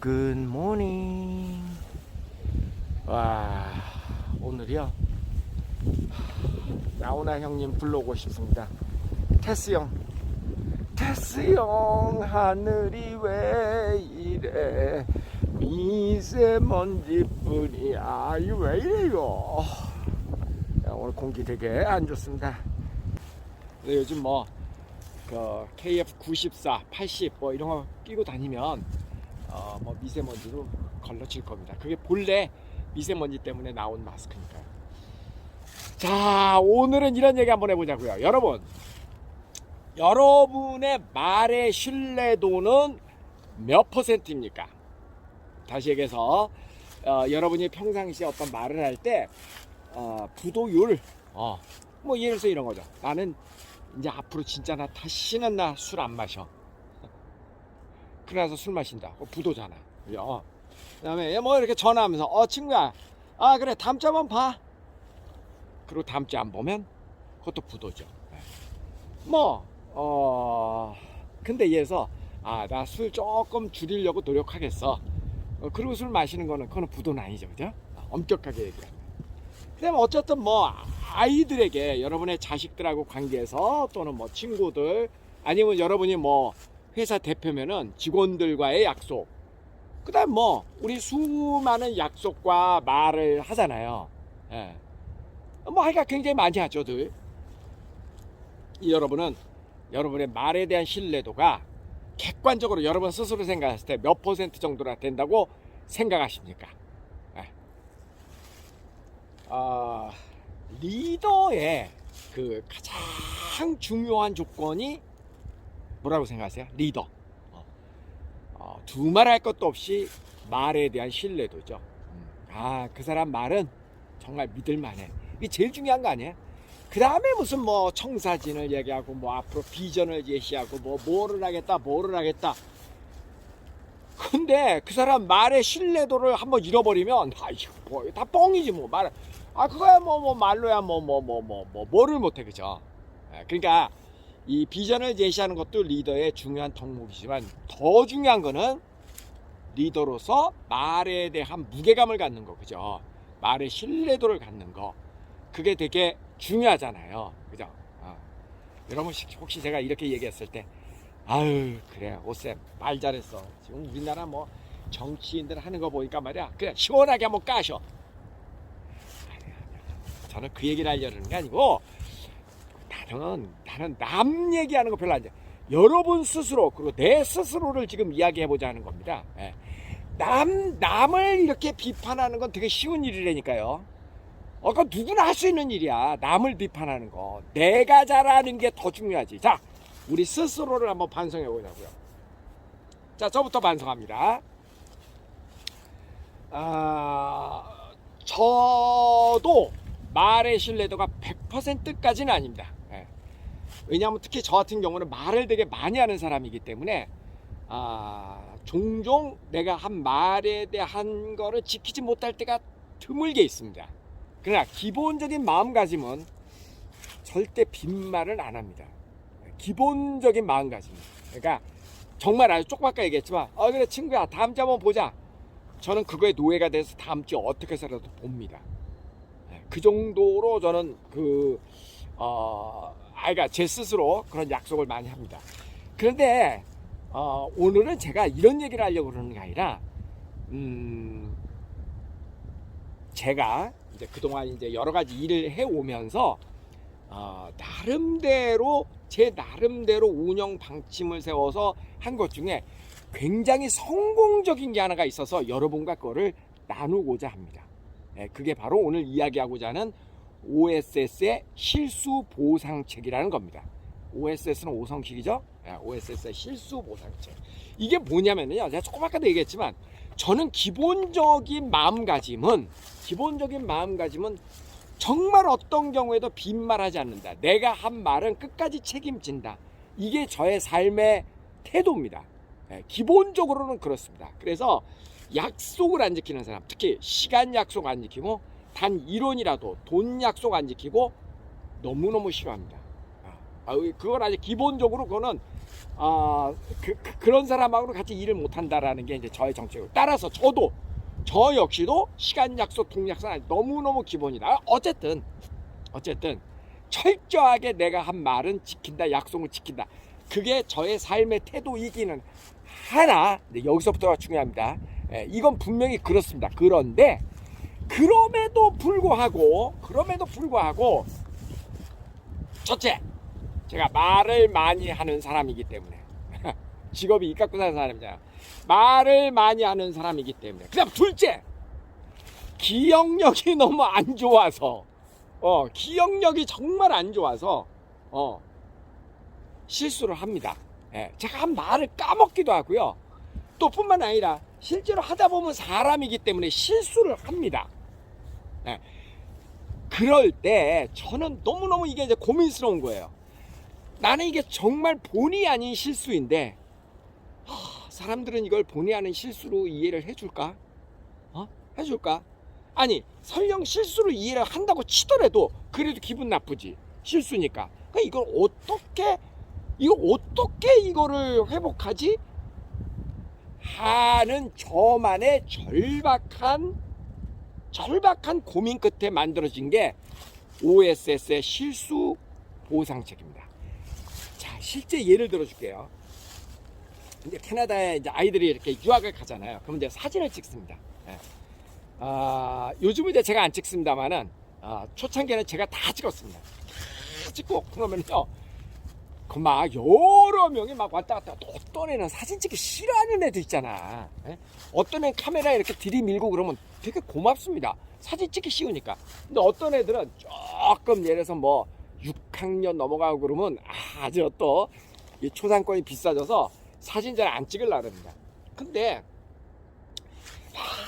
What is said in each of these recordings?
굿모닝. 와, 오늘이요 나훈아 형님 불러오고 싶습니다. 테스 형 하늘이 왜 이래 미세먼지뿐이 아유 왜 이래요. 오늘 공기 되게 안 좋습니다. 요즘 그 KF94, 80 이런 거 끼고 다니면 미세먼지로 걸러질 겁니다. 그게 본래 미세먼지 때문에 나온 마스크니까요. 자, 오늘은 이런 얘기 한번 해보자고요. 여러분의 말의 신뢰도는 몇 %입니까? 다시 얘기해서 여러분이 평상시에 어떤 말을 할 때 부도율 예를 들어서 이런 거죠. 나는 이제 앞으로 진짜 나 다시는 나 술 안 마셔. 그래서 술 마신다. 부도잖아. 그죠? 그 다음에 이렇게 전화하면서 친구야 그래 다음 주 한번 봐. 그리고 다음 주 안 보면 그것도 부도죠. 근데 얘에서 나 술 조금 줄이려고 노력하겠어. 그리고 술 마시는 거는 그거는 부도는 아니죠. 그죠? 엄격하게 얘기하면. 그다음에 어쨌든 아이들에게 여러분의 자식들하고 관계에서 또는 친구들 아니면 여러분이 회사 대표면은 직원들과의 약속, 그 다음 우리 수많은 약속과 말을 하잖아요. 예. 하여간 굉장히 많이 하죠, 들. 여러분은 여러분의 말에 대한 신뢰도가 객관적으로 여러분 스스로 생각했을 때 몇 % 정도나 된다고 생각하십니까? 예. 리더의 그 가장 중요한 조건이 뭐라고 생각하세요? 리더. 두말할 것도 없이 말에 대한 신뢰도죠. 그 사람 말은 정말 믿을만해. 이게 제일 중요한 거 아니에요? 그 다음에 무슨 청사진을 얘기하고 앞으로 비전을 제시하고 뭐를 하겠다. 근데 그 사람 말의 신뢰도를 한번 잃어버리면 다 뻥이지 말. 그거야 말로야 뭐를 못해. 그죠? 그러니까 이 비전을 제시하는 것도 리더의 중요한 덕목이지만 더 중요한 거는 리더로서 말에 대한 무게감을 갖는 거. 그죠? 말의 신뢰도를 갖는 거. 그게 되게 중요하잖아요. 그죠? 여러분 혹시 제가 이렇게 얘기했을 때 그래 오쌤 말 잘했어. 지금 우리나라 정치인들 하는 거 보니까 말이야 그래 시원하게 한번 까셔. 저는 그 얘기를 하려는 게 아니고 나는 남 얘기하는 거 별로 안 좋아해. 여러분 스스로 그리고 내 스스로를 지금 이야기해보자 하는 겁니다. 예. 남을 이렇게 비판하는 건 되게 쉬운 일이라니까요. 그건 누구나 할 수 있는 일이야. 남을 비판하는 거. 내가 잘하는 게 더 중요하지. 자, 우리 스스로를 한번 반성해 보자고요. 자, 저부터 반성합니다. 저도 말의 신뢰도가 100%까지는 아닙니다. 예. 왜냐하면 특히 저 같은 경우는 말을 되게 많이 하는 사람이기 때문에 종종 내가 한 말에 대한 거를 지키지 못할 때가 드물게 있습니다. 그러나 기본적인 마음가짐은 절대 빈말은 안 합니다. 기본적인 마음가짐. 그러니까 정말 아주 조금아까 얘기했지만 그래 친구야 다음 주에 한번 보자. 저는 그거에 노예가 돼서 다음 주에 어떻게 살아도 봅니다. 그 정도로 저는 그러니까 제 스스로 그런 약속을 많이 합니다. 그런데 오늘은 제가 이런 얘기를 하려고 그러는 게 아니라 제가 이제 그동안 이제 여러 가지 일을 해오면서 제 나름대로 운영 방침을 세워서 한 것 중에 굉장히 성공적인 게 하나가 있어서 여러분과 그거를 나누고자 합니다. 그게 바로 오늘 이야기하고자 하는 OSS의 실수 보상책이라는 겁니다. OSS는 오성식이죠? OSS의 실수 보상책. 이게 뭐냐면요. 제가 조금 아까도 얘기했지만 저는 기본적인 마음가짐은 정말 어떤 경우에도 빈말하지 않는다. 내가 한 말은 끝까지 책임진다. 이게 저의 삶의 태도입니다. 기본적으로는 그렇습니다. 그래서 약속을 안 지키는 사람, 특히 시간 약속 안 지키고 단 1원이라도 돈 약속 안 지키고 너무너무 싫어합니다. 그건 아주 기본적으로 그거는 그런 사람하고는 같이 일을 못한다라는 게 이제 저의 정책이고, 따라서 저 역시도 시간 약속, 동약속 너무너무 기본이다. 어쨌든 철저하게 내가 한 말은 지킨다, 약속을 지킨다. 그게 저의 삶의 태도이기는 하나, 여기서부터가 중요합니다. 이건 분명히 그렇습니다. 그런데 그럼에도 불구하고 첫째, 제가 말을 많이 하는 사람이기 때문에 직업이 이 갖고 사는 사람이잖아요. 말을 많이 하는 사람이기 때문에. 그다음 둘째, 기억력이 너무 안 좋아서 기억력이 정말 안 좋아서 실수를 합니다. 제가 한 말을 까먹기도 하고요. 또 뿐만 아니라 실제로 하다 보면 사람이기 때문에 실수를 합니다. 그럴 때 저는 너무너무 이게 이제 고민스러운 거예요. 나는 이게 정말 본의 아닌 실수인데 사람들은 이걸 본의 아닌 실수로 이해를 해줄까? 해줄까? 아니, 설령 실수로 이해를 한다고 치더라도 그래도 기분 나쁘지. 실수니까. 이걸 어떻게 이거를 회복하지? 하는 저만의 절박한 고민 끝에 만들어진 게 OSS의 실수 보상책입니다. 자, 실제 예를 들어줄게요. 이제 캐나다에 이제 아이들이 이렇게 유학을 가잖아요. 그럼 이제 사진을 찍습니다. 요즘은 이제 제가 안 찍습니다만은 초창기에는 제가 다 찍었습니다. 다 찍고 그러면요, 그 막 여러 명이 막 왔다 갔다. 어떤 애는 사진 찍기 싫어하는 애도 있잖아. 어떤 애는 카메라에 이렇게 들이밀고 그러면 되게 고맙습니다. 사진 찍기 쉬우니까. 근데 어떤 애들은 조금 예를 들어서 뭐 6학년 넘어가고 그러면 아주 또 이 초상권이 비싸져서 사진 잘 안 찍으려고 합니다. 근데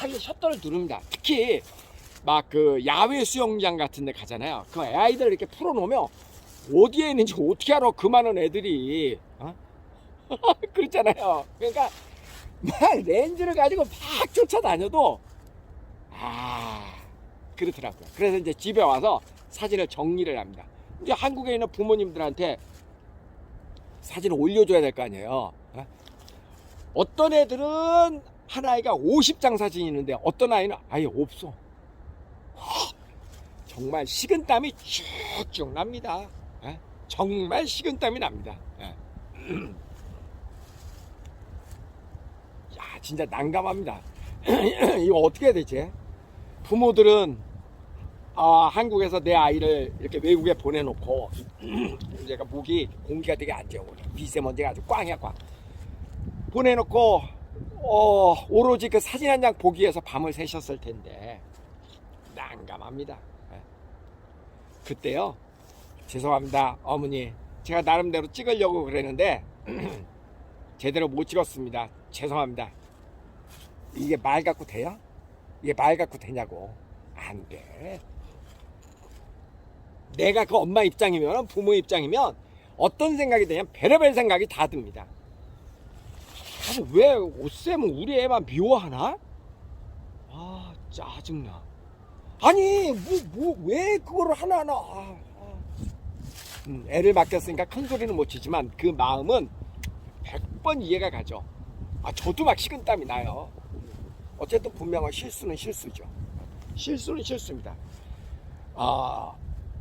이 셔터를 누릅니다. 특히 막 그 야외 수영장 같은 데 가잖아요. 그 아이들 이렇게 풀어놓으면 어디에 있는지 어떻게 알아? 그 많은 애들이 그렇잖아요. 그러니까 막 렌즈를 가지고 막 쫓아다녀도 그렇더라고요. 그래서 이제 집에 와서 사진을 정리를 합니다. 이제 한국에 있는 부모님들한테 사진을 올려줘야 될 거 아니에요. 어떤 애들은 한 아이가 50장 사진이 있는데 어떤 아이는 아예 없어. 정말 식은땀이 쭉쭉 납니다. 정말 식은땀이 납니다. 야, 진짜 난감합니다. 이거 어떻게 해야 되지? 부모들은 한국에서 내 아이를 이렇게 외국에 보내놓고 제가 공기가 되게 안 좋고 미세먼지가 아주 꽝이야 꽝. 보내놓고 오로지 그 사진 한 장 보기 위해서 밤을 새셨을 텐데 난감합니다. 그때요, 죄송합니다 어머니, 제가 나름대로 찍으려고 그랬는데 제대로 못 찍었습니다. 죄송합니다. 이게 말 갖고 돼요? 이게 말 갖고 되냐고. 안 돼. 내가 그 엄마 입장이면, 부모 입장이면 어떤 생각이 드냐면 별의별 생각이 다 듭니다. 아니, 왜 옷쌤은 우리 애만 미워하나? 짜증나. 아니 왜 그거를 하나하나 애를 맡겼으니까 큰 소리는 못 치지만 그 마음은 100번 이해가 가죠. 저도 막 식은땀이 나요. 어쨌든 분명한 실수는 실수죠. 실수는 실수입니다.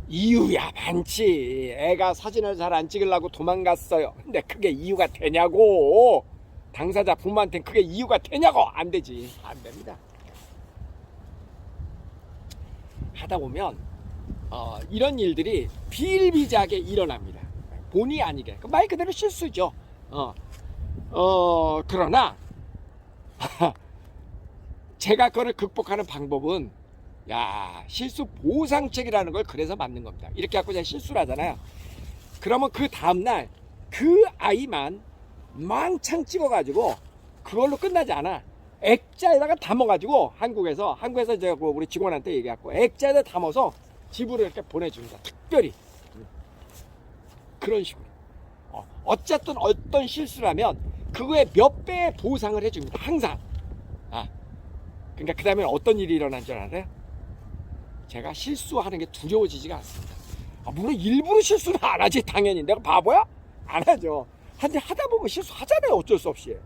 이유야 많지. 애가 사진을 잘 안 찍으려고 도망갔어요. 근데 그게 이유가 되냐고. 당사자 부모한테는 그게 이유가 되냐고. 안 되지. 안 됩니다. 하다 보면 이런 일들이 비일비재하게 일어납니다. 본의 아니게. 말 그대로 실수죠. 그러나 제가 그걸 극복하는 방법은 실수 보상책이라는 걸 그래서 만든 겁니다. 이렇게 갖고 제가 실수를 하잖아요. 그러면 그 다음날 그 아이만 망창 찍어가지고 그걸로 끝나지 않아. 액자에다가 담아가지고 한국에서 제가 우리 직원한테 얘기했고 액자에다 담아서 집으로 이렇게 보내줍니다. 특별히 그런 식으로. 어쨌든 어떤 실수를 하면 그거에 몇 배의 보상을 해줍니다. 항상. 그러니까 그 다음에 어떤 일이 일어난 줄 알아요? 제가 실수하는 게 두려워지지가 않습니다. 물론 일부러 실수는 안 하지. 당연히 내가 바보야? 안 하죠. 하다 보면 실수하잖아요. 어쩔 수 없이.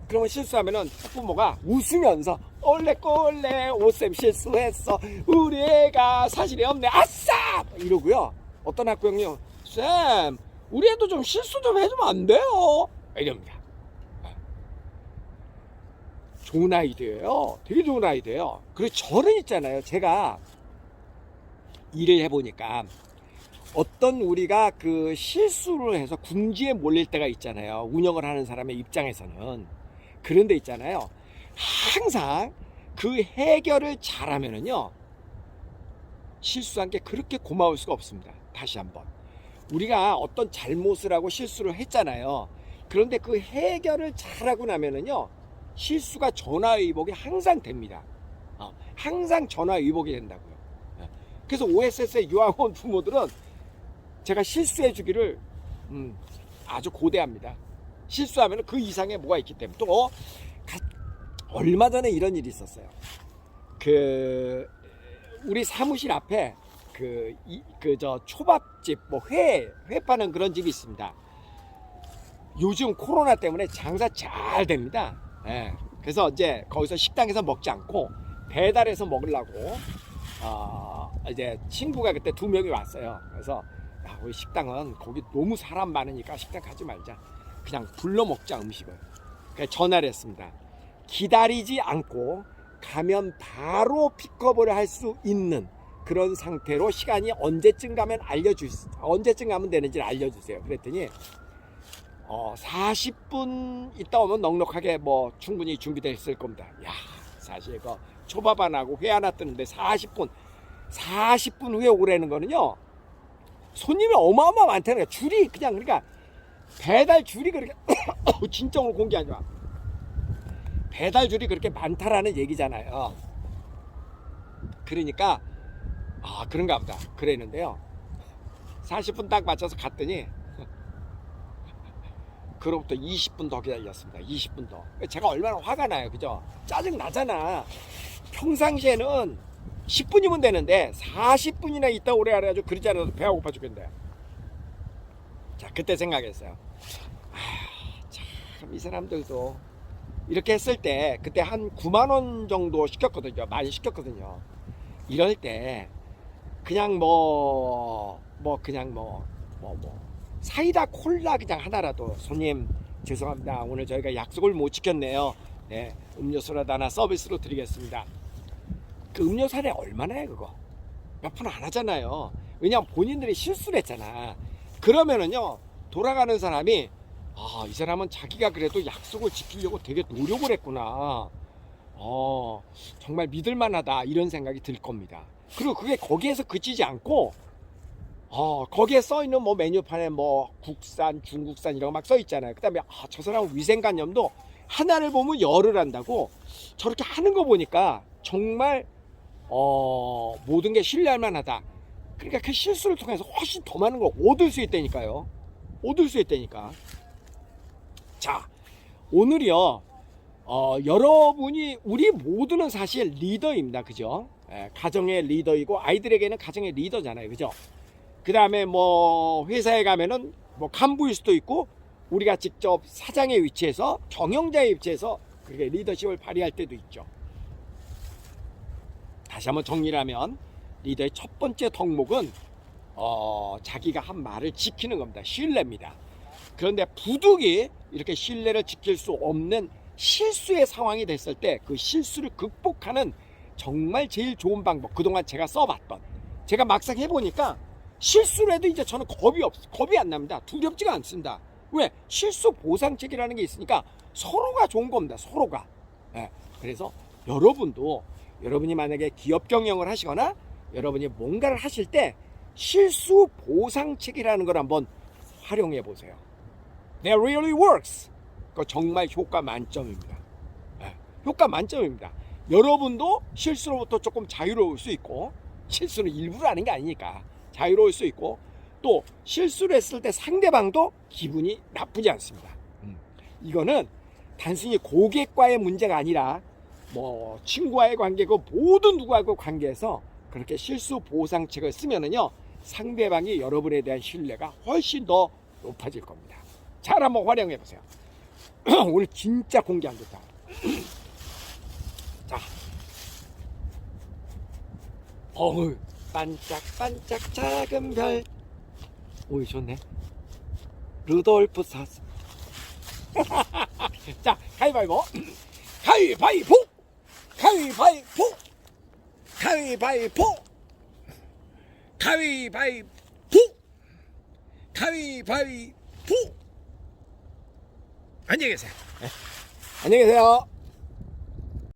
그러면 실수하면은 부모가 웃으면서 올레꼴레 오쌤 실수했어. 우리 애가 사실이 없네. 아싸! 이러고요. 어떤 학부 형님, 쌤, 우리 애도 좀 실수 좀 해주면 안 돼요? 이럽니다. 좋은 아이디어예요. 되게 좋은 아이디어예요. 그리고 저는 있잖아요. 제가 일을 해보니까 어떤 우리가 그 실수를 해서 궁지에 몰릴 때가 있잖아요. 운영을 하는 사람의 입장에서는. 그런 데 있잖아요. 항상 그 해결을 잘하면은요, 실수한 게 그렇게 고마울 수가 없습니다. 다시 한번. 우리가 어떤 잘못을 하고 실수를 했잖아요. 그런데 그 해결을 잘하고 나면은요, 실수가 전화위복이 항상 됩니다. 항상 전화위복이 된다고요. 그래서 OSS의 유학원 부모들은 제가 실수해 주기를 아주 고대합니다. 실수하면 그 이상의 뭐가 있기 때문에. 또 얼마 전에 이런 일이 있었어요. 우리 사무실 앞에 저 초밥집, 뭐 회 파는 그런 집이 있습니다. 요즘 코로나 때문에 장사 잘 됩니다. 예. 그래서 이제 거기서 식당에서 먹지 않고 배달해서 먹으려고 이제 친구가 그때 2명이 왔어요. 그래서 야, 우리 식당은 거기 너무 사람 많으니까 식당 가지 말자. 그냥 불러 먹자, 음식을. 그래서 전화를 했습니다. 기다리지 않고 가면 바로 픽업을 할 수 있는 그런 상태로 시간이 언제쯤 가면 언제쯤 가면 되는지 알려주세요. 그랬더니 40분 있다 오면 넉넉하게 뭐 충분히 준비되어 있을 겁니다. 야, 사실 그 초밥 하나하고 회 하나 뜨는데 40분 후에 오라는 거는요, 손님이 어마어마 많다는 거야. 줄이 그냥, 그러니까 배달 줄이 그렇게 진짜 오늘 공기 안 좋아. 배달 줄이 그렇게 많다라는 얘기잖아요. 그러니까 그런가 보다 그랬는데요, 40분 딱 맞춰서 갔더니 그로부터 20분 더 기다렸습니다. 20분 더. 제가 얼마나 화가 나요. 그죠? 짜증 나잖아. 평상시에는 10분이면 되는데 40분이나 있다 오래 하래가지고 그러지 않아도 배가 고파 죽겠는데. 자, 그때 생각했어요. 참, 이 사람들도 이렇게 했을 때 그때 한 9만 원 정도 시켰거든요. 많이 시켰거든요. 이럴 때 그냥 그냥 사이다 콜라 그냥 하나라도, 손님 죄송합니다, 오늘 저희가 약속을 못 지켰네요, 네, 음료수라도 하나 서비스로 드리겠습니다. 그 음료수 하나에 얼마나 해? 그거 몇 푼 안 하잖아요. 왜냐면 본인들이 실수를 했잖아. 그러면은요, 돌아가는 사람이 이 사람은 자기가 그래도 약속을 지키려고 되게 노력을 했구나, 정말 믿을만하다, 이런 생각이 들 겁니다. 그리고 그게 거기에서 그치지 않고 거기에 써있는 뭐 메뉴판에 뭐 국산, 중국산 이런 거 막 써있잖아요. 그 다음에 저 사람은 위생관념도 하나를 보면 열을 한다고, 저렇게 하는 거 보니까 정말 모든 게 신뢰할 만하다. 그러니까 그 실수를 통해서 훨씬 더 많은 걸 얻을 수 있다니까요. 얻을 수 있다니까. 자, 오늘이요, 여러분이, 우리 모두는 사실 리더입니다. 그죠? 가정의 리더이고 아이들에게는 가정의 리더잖아요. 그죠? 그 다음에 뭐 회사에 가면은 뭐 간부일 수도 있고, 우리가 직접 사장의 위치에서, 경영자의 위치에서 그렇게 리더십을 발휘할 때도 있죠. 다시 한번 정리를 하면, 리더의 첫 번째 덕목은 자기가 한 말을 지키는 겁니다. 신뢰입니다. 그런데 부득이 이렇게 신뢰를 지킬 수 없는 실수의 상황이 됐을 때 그 실수를 극복하는 정말 제일 좋은 방법, 그동안 제가 써봤던, 제가 막상 해보니까 실수를 해도 이제 저는 겁이 안 납니다. 두렵지가 않습니다. 왜? 실수 보상책이라는 게 있으니까 서로가 좋은 겁니다. 서로가. 그래서 여러분도, 여러분이 만약에 기업 경영을 하시거나 여러분이 뭔가를 하실 때 실수 보상책이라는 걸 한번 활용해 보세요. That really works. 그거 정말 효과 만점입니다. 효과 만점입니다. 여러분도 실수로부터 조금 자유로울 수 있고, 실수는 일부러 하는 게 아니니까 자유로울 수 있고, 또 실수를 했을 때 상대방도 기분이 나쁘지 않습니다. 이거는 단순히 고객과의 문제가 아니라 뭐 친구와의 관계고 모든 누구하고 관계에서 그렇게 실수 보상책을 쓰면은요, 상대방이 여러분에 대한 신뢰가 훨씬 더 높아질 겁니다. 잘 한번 활용해 보세요. 오늘 진짜 공기 안 좋다. 자, 어우, 반짝반짝 작은 별. 오이 좋네. 루돌프 사스. 자, 가위바위보. 가위바위보. 가위바위보. 가위바위보. 가위바위보. 가위바위보. 안녕히 계세요. 안녕히 계세요.